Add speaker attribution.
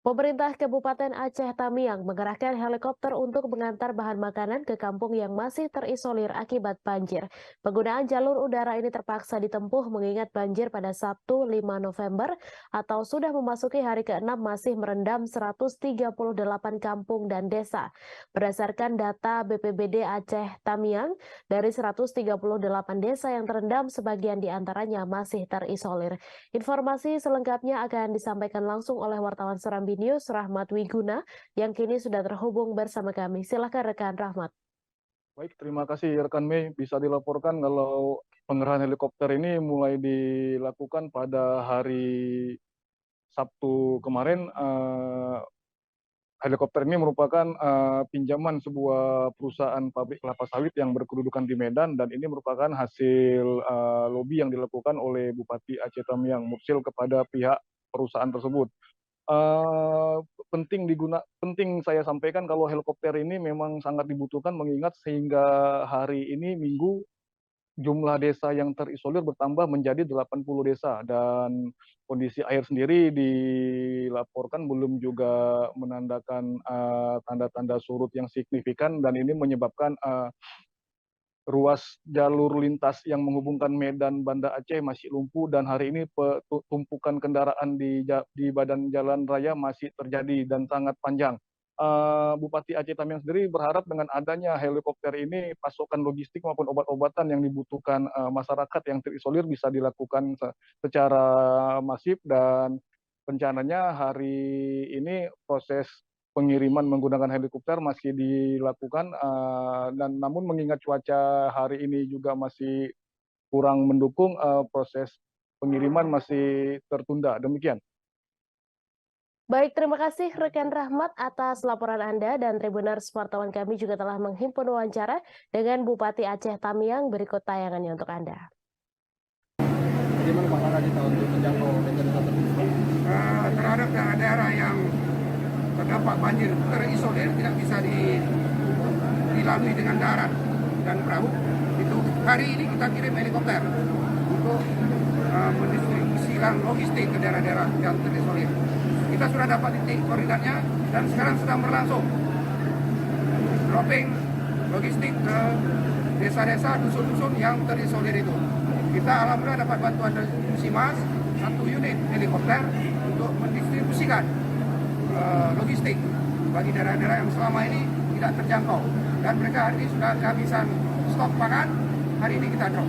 Speaker 1: Pemerintah Kabupaten Aceh Tamiang mengerahkan helikopter untuk mengantar bahan makanan ke kampung yang masih terisolir akibat banjir. Penggunaan jalur udara ini terpaksa ditempuh mengingat banjir pada Sabtu 5 November atau sudah memasuki hari ke-6 masih merendam 138 kampung dan desa. Berdasarkan data BPBD Aceh Tamiang, dari 138 desa yang terendam, sebagian di antaranya masih terisolir. Informasi selengkapnya akan disampaikan langsung oleh wartawan Serambi News Rahmat Wiguna yang kini sudah terhubung bersama kami. Silakan rekan Rahmat.
Speaker 2: Baik, terima kasih rekan Mei. Bisa dilaporkan kalau pengerahan helikopter ini mulai dilakukan pada hari Sabtu kemarin. Helikopter ini merupakan pinjaman sebuah perusahaan pabrik kelapa sawit yang berkedudukan di Medan, dan ini merupakan hasil lobi yang dilakukan oleh Bupati Aceh Tamiang Mursil kepada pihak perusahaan tersebut. Eee, penting saya sampaikan kalau helikopter ini memang sangat dibutuhkan mengingat sehingga hari ini Minggu, jumlah desa yang terisolir bertambah menjadi 80 desa, dan kondisi air sendiri dilaporkan belum juga menandakan tanda-tanda surut yang signifikan, dan ini menyebabkan ruas jalur lintas yang menghubungkan Medan Banda Aceh masih lumpuh, dan hari ini tumpukan kendaraan di badan jalan raya masih terjadi dan sangat panjang. Bupati Aceh Tamiang sendiri berharap dengan adanya helikopter ini pasokan logistik maupun obat-obatan yang dibutuhkan masyarakat yang terisolir bisa dilakukan secara masif, dan rencananya hari ini proses pengiriman menggunakan helikopter masih dilakukan, dan namun mengingat cuaca hari ini juga masih kurang mendukung, proses pengiriman masih tertunda, demikian.
Speaker 1: Baik, terima kasih rekan Rahmat atas laporan Anda, dan Tribuners wartawan kami juga telah menghimpun wawancara dengan Bupati Aceh Tamiang. Berikut tayangannya untuk Anda.
Speaker 3: Bagaimana Pak Farah kita untuk menjangkau desa-desa tersebut?
Speaker 4: Terhadap daerah-daerah yang terdampak banjir terisolir tidak bisa dilalui dengan darat dan perahu, itu hari ini kita kirim helikopter untuk mendistribusikan logistik ke daerah-daerah yang terisolir. Kita sudah dapat titik koordinatnya dan sekarang sedang berlangsung dropping logistik ke desa-desa, dusun-dusun yang terisolir itu. Kita alhamdulillah dapat bantuan dari Musimas, 1 unit helikopter untuk mendistribusikan logistik bagi daerah-daerah yang selama ini tidak terjangkau, dan mereka hari ini sudah kehabisan stok pangan. Hari ini kita drop.